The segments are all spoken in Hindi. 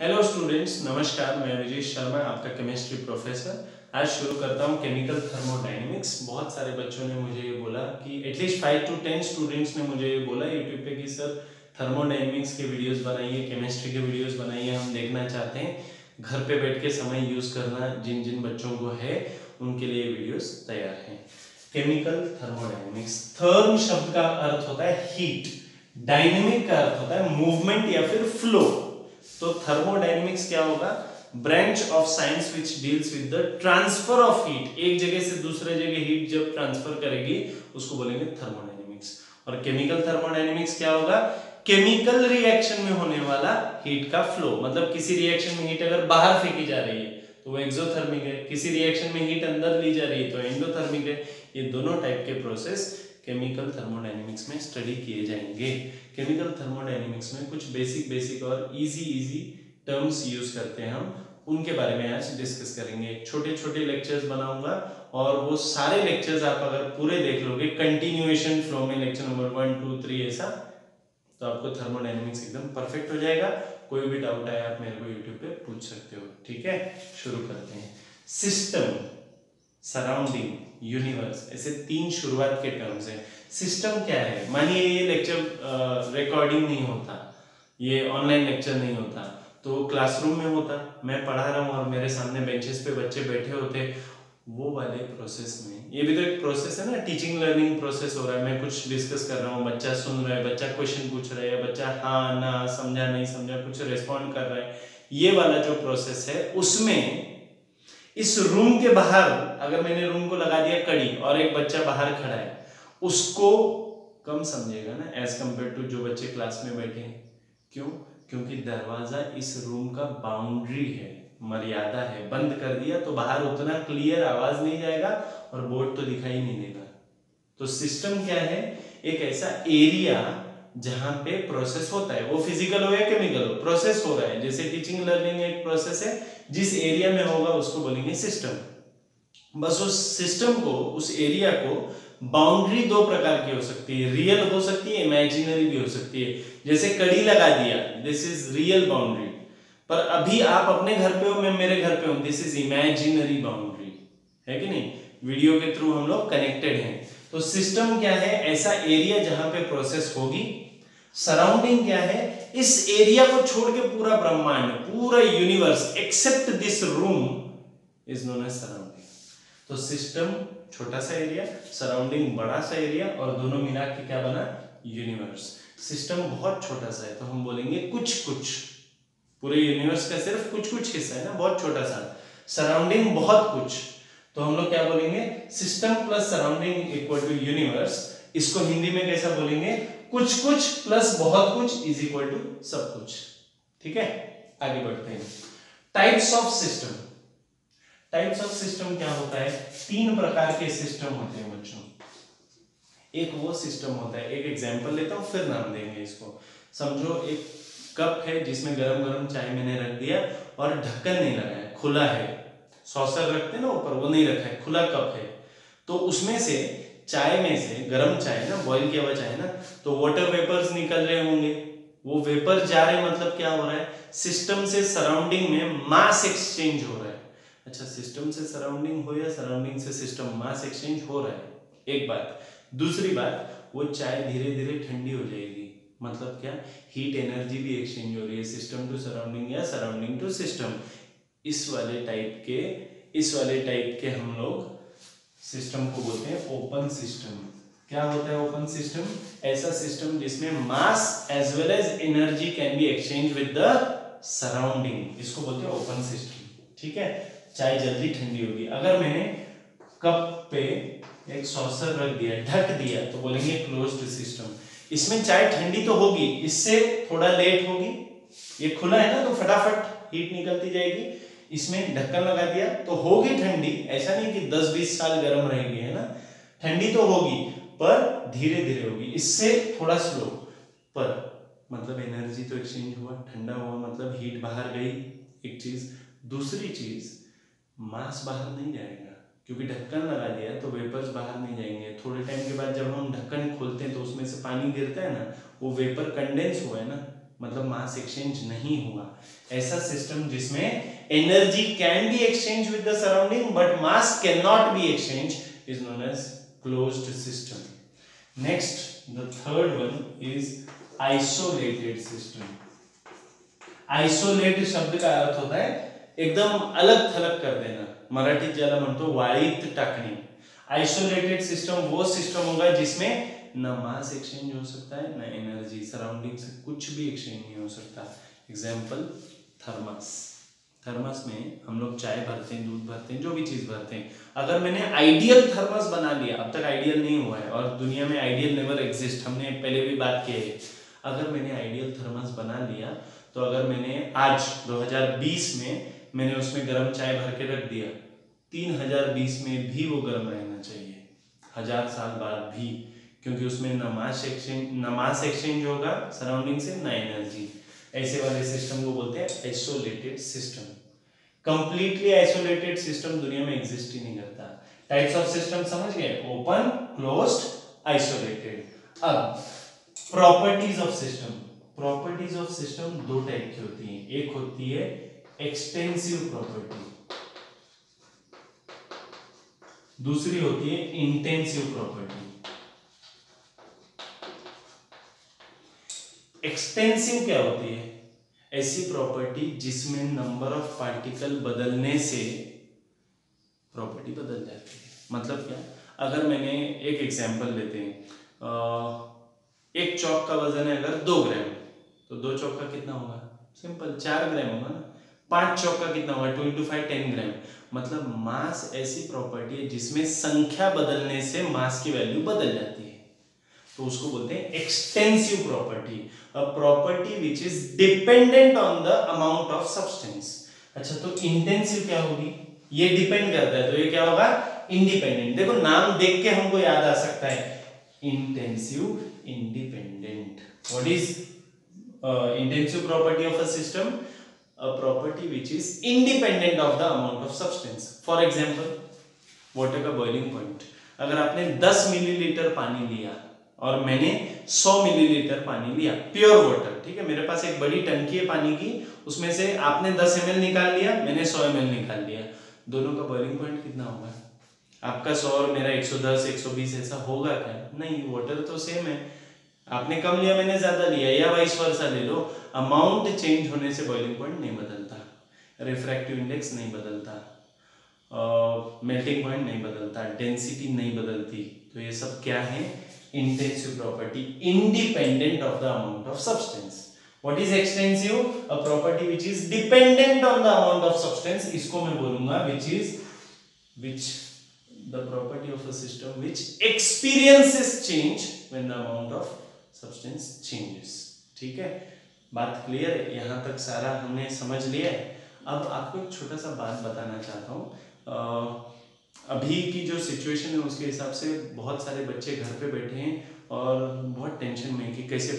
हेलो स्टूडेंट्स, नमस्कार। मैं विजय शर्मा, आपका केमिस्ट्री प्रोफेसर। आज शुरू करता हूँ केमिकल थर्मोडायनेमिक्स। बहुत सारे बच्चों ने मुझे ये बोला कि एटलीस्ट 5 to 10 स्टूडेंट्स ने मुझे ये बोला यूट्यूब पे कि सर थर्मोडायनेमिक्स के वीडियोस बनाइए, केमिस्ट्री के वीडियोस बनाइए, हम देखना चाहते हैं। घर पे बैठ के समय यूज करना जिन जिन बच्चों को है उनके लिए वीडियोस तैयार हैं। केमिकल थर्मोडायनेमिक्स, थर्म शब्द का अर्थ होता है हीट, डायनेमिक का अर्थ होता है मूवमेंट या फिर फ्लो। तो थर्मोडायनेमिक्स क्या होगा? Branch of science which deals with the transfer of heat. एक जगह से दूसरे जगह हीट जब ट्रांसफर करेगी उसको बोलेंगे थर्मोडायनेमिक्स। और केमिकल थर्मोडायनेमिक्स क्या होगा? केमिकल रिएक्शन में होने वाला हीट का फ्लो। मतलब किसी रिएक्शन में हीट अगर बाहर फेंकी जा रही है तो वो एक्सोथर्मिक है, किसी रिएक्शन में हीट अंदर ली जा रही है तो एंडोथर्मिक है। ये दोनों टाइप के प्रोसेस केमिकल थर्मोडायनेमिक्स में स्टडी किए जाएंगे। केमिकल थर्मोडायनेमिक्स में कुछ बेसिक और इजी टर्म्स यूज करते हैं हम, उनके बारे में आज डिस्कस करेंगे। छोटे छोटे लेक्चर्स बनाऊंगा और वो सारे लेक्चर्स आप अगर पूरे देख लोगे कंटिन्यूएशन फ्लो में, लेक्चर नंबर 1 2 3 ऐसा, तो आपको थर्मोडायनेमिक्स एकदम परफेक्ट हो जाएगा। कोई भी डाउट आए आप मेरे को यूट्यूब पे पूछ सकते हो। ठीक है, शुरू करते हैं। सिस्टम, सराउंडिंग, यूनिवर्स, ऐसे 3 शुरुआत के टर्म्स हैं। सिस्टम क्या है? मानिए ये लेक्चर रिकॉर्डिंग नहीं होता, ये ऑनलाइन लेक्चर नहीं होता, तो क्लासरूम में होता, मैं पढ़ा रहा हूँ और मेरे सामने बेंचेस पे बच्चे बैठे होते, वो वाले प्रोसेस में। ये भी तो एक प्रोसेस है ना, टीचिंग लर्निंग प्रोसेस हो रहा है। मैं कुछ डिस्कस कर रहा हूँ, बच्चा सुन रहा है, बच्चा क्वेश्चन पूछ रहा है, बच्चा हाँ ना, समझा नहीं समझा, कुछ रिस्पॉन्ड कर रहा है। ये वाला जो प्रोसेस है उसमें इस रूम के बाहर अगर मैंने रूम को लगा दिया कड़ी और एक बच्चा बाहर खड़ा है, उसको कम समझेगा ना एज कंपेयर टू जो बच्चे क्लास में बैठे हैं। क्यों? क्योंकि दरवाजा इस रूम का बाउंड्री है, मर्यादा है। बंद कर दिया तो बाहर उतना क्लियर आवाज नहीं जाएगा और बोर्ड तो दिखाई नहीं देगा। तो सिस्टम क्या है? एक ऐसा एरिया जहां पे प्रोसेस होता है, वो फिजिकल हो या केमिकल हो, प्रोसेस हो रहा है। जैसे टीचिंग लर्निंग एक प्रोसेस है, जिस एरिया में होगा उसको बोलेंगे सिस्टम। बस उस सिस्टम को, उस एरिया को, बाउंड्री 2 प्रकार की हो सकती है, रियल हो सकती है, इमेजिनरी भी हो सकती है। जैसे कड़ी लगा दिया, दिस इज रियल बाउंड्री, पर अभी आप अपने घर पे हो, मैं मेरे घर पे हूं, दिस इज इमेजिनरी बाउंड्री, है कि नहीं? वीडियो के थ्रू हम लोग कनेक्टेड हैं। तो सिस्टम क्या है? ऐसा एरिया जहां पे प्रोसेस होगी। सराउंडिंग क्या है? इस एरिया को छोड़ के पूरा ब्रह्मांड, पूरा universe except this room is known as surrounding. तो सिस्टम छोटा सा एरिया, सराउंडिंग बड़ा सा एरिया, और दोनों मिला के क्या बना? यूनिवर्स। सिस्टम बहुत छोटा सा है तो हम बोलेंगे कुछ कुछ, पूरे यूनिवर्स का सिर्फ कुछ कुछ हिस्सा है ना, बहुत छोटा सा। सराउंडिंग बहुत कुछ, तो हम लोग क्या बोलेंगे? System plus surrounding equal to universe. इसको हिंदी में कैसा बोलेंगे? कुछ कुछ प्लस बहुत कुछ इज इक्वल टू सब कुछ। ठीक है, आगे बढ़ते हैं। Types of system. Types of system क्या होता है? 3 प्रकार के सिस्टम होते हैं बच्चों। एक वो सिस्टम होता है, एक एग्जांपल लेता हूं फिर नाम देंगे इसको। समझो एक कप है जिसमें गरम गरम चाय मैंने रख दिया और ढक्कन नहीं लगाया, खुला है। सॉसर रखते हैं ना ऊपर, वो नहीं रखा है, खुला कप है। तो उसमें से, चाय में से, गरम चाय ना, बॉईल किया हुआ चाय ना, तो वाटर वेपर्स निकल रहे होंगे। वो वेपर जा रहे, मतलब क्या हो रहा है? सिस्टम से सराउंडिंग में मास एक्सचेंज हो रहा है। अच्छा, सिस्टम से सराउंडिंग हो या सराउंडिंग से सिस्टम, मास एक्सचेंज हो रहा है, एक बात। दूसरी बात, वो चाय धीरे धीरे ठंडी हो जाएगी, मतलब क्या? हीट एनर्जी भी एक्सचेंज हो रही है, सिस्टम टू सराउंडिंग या सराउंडिंग टू सिस्टम। इस वाले टाइप के हम लोग सिस्टम को बोलते हैं ओपन सिस्टम। क्या होता है ओपन सिस्टम? ऐसा सिस्टम जिसमें mass as well as energy can be exchange with the surrounding, इसको बोलते हैं ओपन सिस्टम। ठीक है, चाय जल्दी ठंडी होगी। अगर मैंने कप पे एक सॉसर रख दिया, ढक दिया, तो बोलेंगे क्लोज्ड सिस्टम। इसमें चाय ठंडी तो होगी, इससे थोड़ा लेट होगी। ये खुला है ना तो फटाफट हीट निकलती जाएगी। इसमें ढक्कन लगा दिया तो होगी ठंडी, ऐसा नहीं कि 10-20 साल गर्म रहेगी, है ना। ठंडी तो होगी पर धीरे धीरे होगी, इससे थोड़ा स्लो। पर मतलब एनर्जी तो एक्सचेंज हुआ, ठंडा हुआ, मतलब हीट बाहर गई, एक चीज। दूसरी चीज, मास बाहर नहीं जाएगा, क्योंकि ढक्कन लगा दिया तो वेपर्स बाहर नहीं जाएंगे। थोड़े टाइम के बाद जब हम ढक्कन खोलते हैं तो उसमें से पानी गिरता है ना, वो वेपर कंडेंस हुआ है ना, मतलब मास एक्सचेंज नहीं हुआ। ऐसा सिस्टम जिसमें energy can be exchange with the surrounding but mass can not be exchange is known as closed system. Next the third one is isolated system. Isolate शब्द का अर्थ होता है एकदम अलग थलग कर देना, मराठीत ज्यादा म्हणतो वाळीत टाकणे। आइसोलेटेड सिस्टम वो सिस्टम होगा जिसमें न मास एक्सचेंज हो सकता है न एनर्जी, सराउंडिंग से कुछ भी एक्सचेंज नहीं हो सकता। Example thermos. थर्मस में हम लोग चाय भरते हैं, दूध भरते हैं, जो भी चीज भरते हैं। अगर मैंने आइडियल थर्मस बना लिया, अब तक आइडियल नहीं हुआ है और दुनिया में आइडियल नेवर एग्जिस्ट, हमने पहले भी बात की है। अगर मैंने आइडियल थर्मस बना लिया तो अगर मैंने आज 2020 में मैंने उसमें गर्म चाय भर के रख दिया, 3020 में भी वो गर्म रहना चाहिए, 1000 साल बाद भी, क्योंकि उसमें न मास एक्सचेंज होगा सराउंडिंग से, न एनर्जी। ऐसे वाले सिस्टम को बोलते हैं isolated system. Completely isolated system दुनिया में एग्जिस्ट ही नहीं करता। टाइप्स ऑफ सिस्टम समझ गए, ओपन, क्लोज्ड, आइसोलेटेड। अब properties of system. Properties of system दो टाइप की होती हैं, एक होती है एक्सटेंसिव प्रॉपर्टी, दूसरी होती है इंटेंसिव प्रॉपर्टी। एक्सटेंसिव क्या होती है? ऐसी प्रॉपर्टी जिसमें नंबर ऑफ पार्टिकल बदलने से प्रॉपर्टी बदल जाती है। मतलब क्या? अगर मैंने एक एग्जांपल लेते हैं, एक चौक का वजन है अगर 2 ग्राम, तो 2 चौक का कितना होगा? सिंपल 4 ग्राम होगा ना। 5 चौक का कितना होगा? 2 into 5 10 ग्राम। मतलब मास ऐसी प्रॉपर्टी है जिसमें संख्या बदलने से मास की वैल्यू बदल जाती है, तो उसको बोलते हैं extensive property. A property which is dependent on the amount of substance. अच्छा, तो इंटेंसिव क्या होगी? ये डिपेंड करता है, तो ये क्या होगा? इंडिपेंडेंट। देखो नाम देख के हमको याद आ सकता है, intensive, independent. What is intensive property of a system? A property which is independent of the amount of substance. For example, water का boiling point। अगर आपने 10 मिलीलीटर पानी लिया और मैंने 100 मिलीलीटर पानी लिया, प्योर वाटर, ठीक है, मेरे पास एक बड़ी टंकी है पानी की, उसमें से आपने 10 ml निकाल लिया, मैंने 100 ml निकाल लिया, दोनों का बॉइलिंग पॉइंट कितना होगा? आपका 100 और मेरा 110 120 ऐसा होगा क्या? नहीं, वाटर तो सेम है, आपने कम लिया मैंने ज्यादा लिया, या वाइस वर्सा ले लो, अमाउंट चेंज होने से बॉइलिंग पॉइंट नहीं बदलता, रिफ्रैक्टिव इंडेक्स नहीं बदलता, मेल्टिंग पॉइंट नहीं बदलता, डेंसिटी नहीं बदलती। तो ये सब क्या है? Intensive property, independent of the amount of substance. What is extensive? A property which is dependent on the amount of substance. इसको मैं बोलूंगा which the property of a system which experiences change when the amount of substance changes। ठीक है, बात क्लियर है? यहाँ तक सारा हमने समझ लिया है। अब आपको एक छोटा सा बात बताना चाहता हूँ। अभी की जो सिचुएशन है उसके हिसाब से बहुत सारे बच्चे घर पे बैठे हैं और बहुत टेंशन में कि कैसे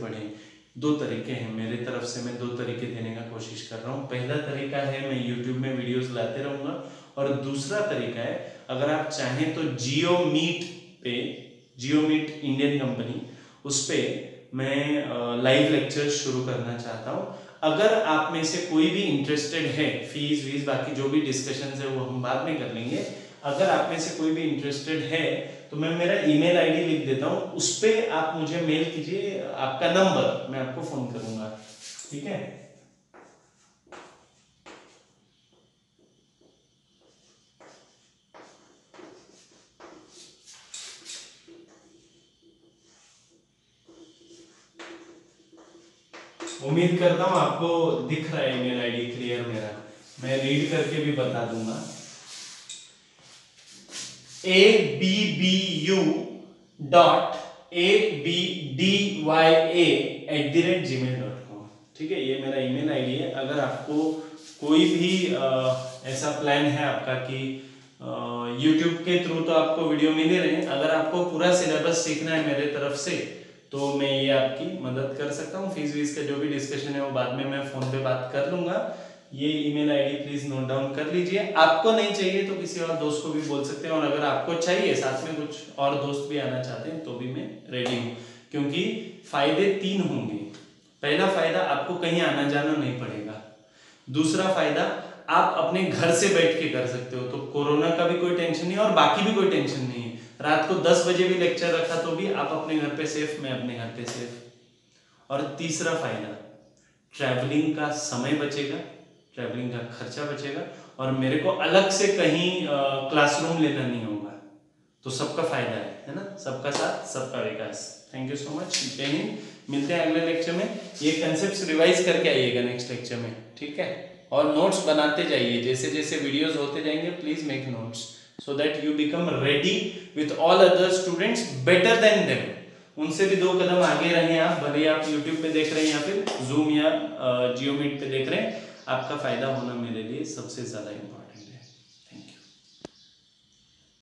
पढ़ें। दो तरीके हैं मेरे तरफ से, मैं 2 तरीके देने का कोशिश कर रहा हूँ। पहला तरीका है मैं यूट्यूब में वीडियोस लाते रहूँगा, और दूसरा तरीका है अगर आप चाहें तो जियोमीट इंडियन कंपनी, उस पर मैं लाइव लेक्चर शुरू करना चाहता हूँ। अगर आप में से कोई भी इंटरेस्टेड है, फीस वीस बाकी जो भी डिस्कशन है वो हम बाद में कर लेंगे। अगर आप में से कोई भी इंटरेस्टेड है तो मैं मेरा ईमेल आईडी लिख देता हूँ, उस पर आप मुझे मेल कीजिए, आपका नंबर, मैं आपको फोन करूंगा, ठीक है? उम्मीद करता हूं आपको दिख रहा है ईमेल आईडी क्लियर मेरा, मैं रीड करके भी बता दूंगा। abbu.abdya@gmail.com, ठीक है, ये मेरा ईमेल आईडी है। अगर आपको कोई भी ऐसा प्लान है आपका कि यूट्यूब के थ्रू तो आपको वीडियो मिल ही रहे हैं, अगर आपको पूरा सिलेबस सीखना है मेरे तरफ से तो मैं ये आपकी मदद कर सकता हूँ। फीस वीस का जो भी डिस्कशन है वो बाद में मैं फोन पे बात कर लूंगा। ये email ID please note down कर लीजिए। आपको नहीं चाहिए तो किसी और दोस्त को भी बोल सकते हैं, और अगर आपको चाहिए, साथ में कुछ और दोस्त भी आना चाहते हैं, तो भी मैं रेडी हूँ, क्योंकि फायदे 3 होंगे। पहला फायदा, आपको कहीं आना जाना नहीं पड़ेगा। दूसरा फायदा, आप अपने घर से बैठ के कर सकते हो, तो कोरोना का भी कोई टेंशन नहीं और बाकी भी कोई टेंशन नहीं है। रात को 10 बजे भी लेक्चर रखा तो भी आप अपने घर पे सेफ, मैं अपने घर पे सेफ। और तीसरा फायदा, ट्रैवलिंग का समय बचेगा, ट्रैवलिंग का खर्चा बचेगा और मेरे को अलग से कहीं क्लासरूम लेना नहीं होगा। तो सबका फायदा है ना? सबका साथ सबका विकास। थैंक यू सो मच, जय हिंद। मिलते हैं अगले लेक्चर में। ये कंसेप्ट रिवाइज करके आइएगा नेक्स्ट लेक्चर में, ठीक है? और नोट्स बनाते जाइए, जैसे जैसे वीडियोस होते जाएंगे please make notes so that you become ready with all other students better than them. उनसे भी 2 कदम आगे रहें आप, भले आप यूट्यूब पे देख रहे हैं या फिर जूम या जियो मीट पे देख रहे हैं। आपका फायदा होना मेरे लिए सबसे ज्यादा इम्पोर्टेंट।